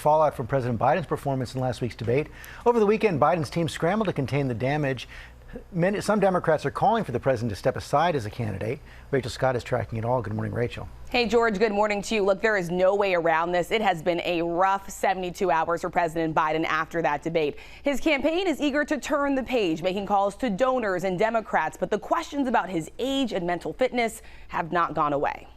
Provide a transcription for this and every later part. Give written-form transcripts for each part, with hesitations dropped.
Fallout from President Biden's performance in last week's debate. Over the weekend, Biden's team scrambled to contain the damage. Some Democrats are calling for the president to step aside as a candidate. Rachel Scott is tracking it all. Good morning, Rachel. Hey, George, good morning to you. Look, there is no way around this. It has been a rough 72 hours for President Biden after that debate. His campaign is eager to turn the page, making calls to donors and Democrats, but the questions about his age and mental fitness have not gone away.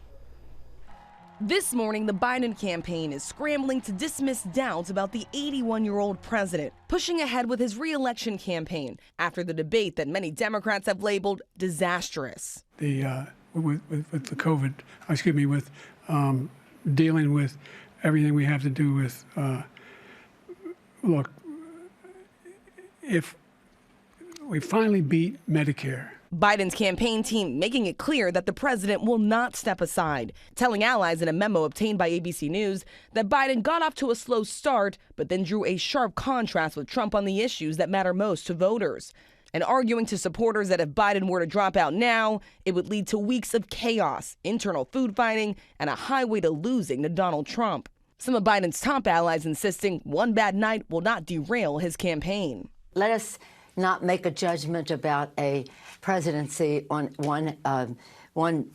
This morning, the Biden campaign is scrambling to dismiss doubts about the 81-year-old president, pushing ahead with his re-election campaign after the debate that many Democrats have labeled disastrous. With the COVID, with dealing with everything we have to do with, look, if we finally beat Medicare. Biden's campaign team making it clear that the president will not step aside, telling allies in a memo obtained by ABC News that Biden got off to a slow start, but then drew a sharp contrast with Trump on the issues that matter most to voters, and arguing to supporters that if Biden were to drop out now, it would lead to weeks of chaos, internal food fighting, and a highway to losing to Donald Trump. Some of Biden's top allies insisting one bad night will not derail his campaign. Let us not make a judgment about a presidency on one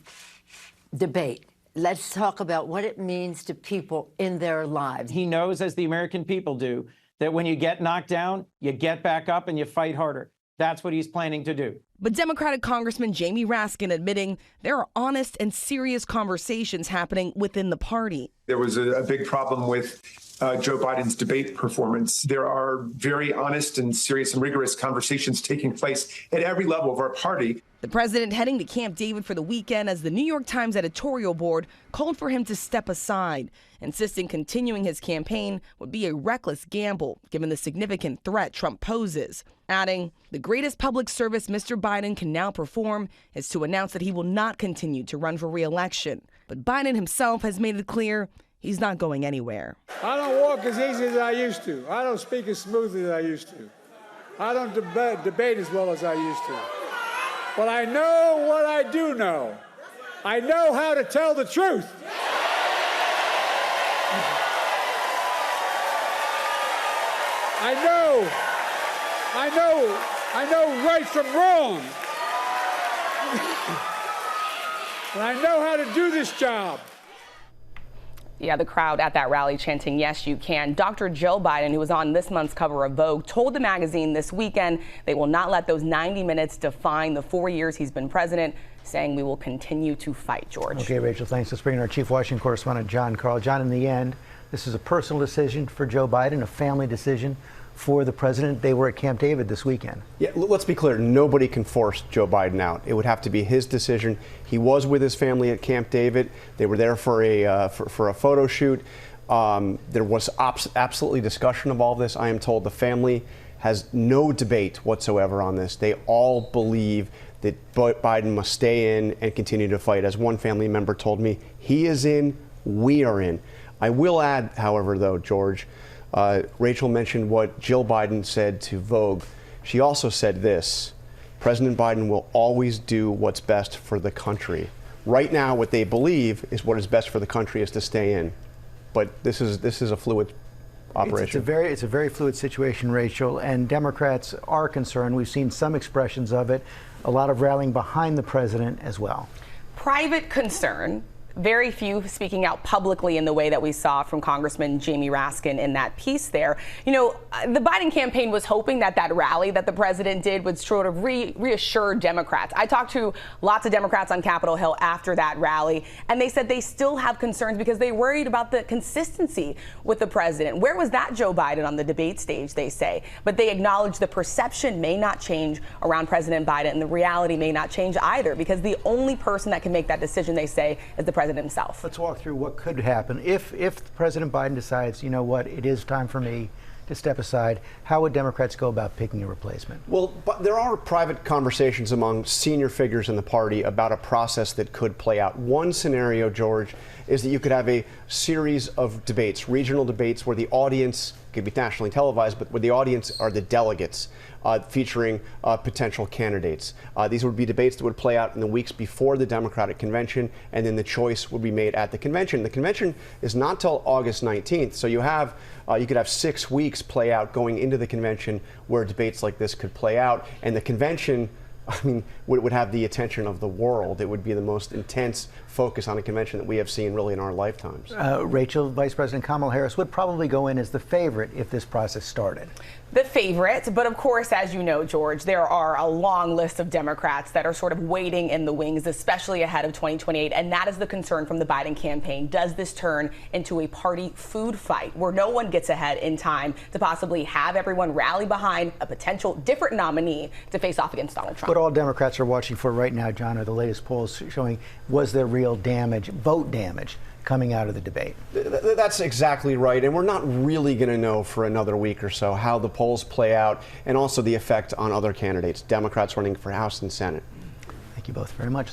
debate. Let's talk about what it means to people in their lives. He knows, as the American people do, that when you get knocked down, you get back up and you fight harder. That's what he's planning to do. But Democratic Congressman GMA Raskin admitting there are honest and serious conversations happening within the party. There was a big problem with Joe Biden's debate performance. There are very honest and serious and rigorous conversations taking place at every level of our party. The president heading to Camp David for the weekend as the New York Times editorial board called for him to step aside, insisting continuing his campaign would be a reckless gamble given the significant threat Trump poses, adding, the greatest public service Mr. Biden can now perform is to announce that he will not continue to run for re-election. But Biden himself has made it clear he's not going anywhere. I don't walk as easy as I used to. I don't speak as smoothly as I used to. I don't debate as well as I used to. But I know what I do know. I know how to tell the truth. I know right from wrong. And I know how to do this job. Yeah, the crowd at that rally chanting, yes, you can. Dr. Joe Biden, who was on this month's cover of Vogue, told the magazine this weekend they will not let those 90 minutes define the 4 years he's been president, saying we will continue to fight, George. Okay, Rachel, thanks. Let's bring in our chief Washington correspondent, John Carl. John, in the end, this is a personal decision for Joe Biden, a family decision for the president. They were at Camp David this weekend. Yeah, let's be clear. Nobody can force Joe Biden out. It would have to be his decision. He was with his family at Camp David. They were there for a photo shoot. There was absolutely discussion of all this. I am told the family has no debate whatsoever on this. They all believe that Biden must stay in and continue to fight. As one family member told me, he is in, we are in. I will add, however, though, George, Rachel mentioned what Jill Biden said to Vogue. She also said this: President Biden will always do what's best for the country. Right now, what they believe is what is best for the country is to stay in. But this is a fluid operation. It's a very fluid situation, Rachel, and Democrats are concerned. We've seen some expressions of it, a lot of rallying behind the president as well. Private concern. Very few speaking out publicly in the way that we saw from Congressman GMA Raskin in that piece there. You know, the Biden campaign was hoping that that rally that the president did would sort of reassure Democrats. I talked to lots of Democrats on Capitol Hill after that rally, and they said they still have concerns because they worried about the consistency with the president. Where was that Joe Biden on the debate stage, they say? But they acknowledge the perception may not change around President Biden, and the reality may not change either, because the only person that can make that decision, they say, is the president himself. Let's walk through what could happen if President Biden decides, you know what, it is time for me to step aside. How would Democrats go about picking a replacement? Well, but there are private conversations among senior figures in the party about a process that could play out. One scenario, George, is that you could have a series of debates, regional debates, where the audience could be nationally televised, but where the audience are the delegates. featuring potential candidates. These would be debates that would play out in the weeks before the Democratic convention, and then the choice would be made at the convention. The convention is not till August 19th, so you could have 6 weeks play out going into the convention where debates like this could play out, and the convention, I mean, would have the attention of the world. It would be the most intense focus on a convention that we have seen really in our lifetimes. Rachel, Vice President Kamala Harris would probably go in as the favorite if this process started. The favorite, but of course, as you know, George, there are a long list of Democrats that are sort of waiting in the wings, especially ahead of 2028, and that is the concern from the Biden campaign. Does this turn into a party food fight where no one gets ahead in time to possibly have everyone rally behind a potential different nominee to face off against Donald Trump? What all Democrats are watching for right now, John, are the latest polls showing was there real damage, vote damage, coming out of the debate. That's exactly right. And we're not really going to know for another week or so how the polls play out and also the effect on other candidates, Democrats running for House and Senate. Thank you both very much.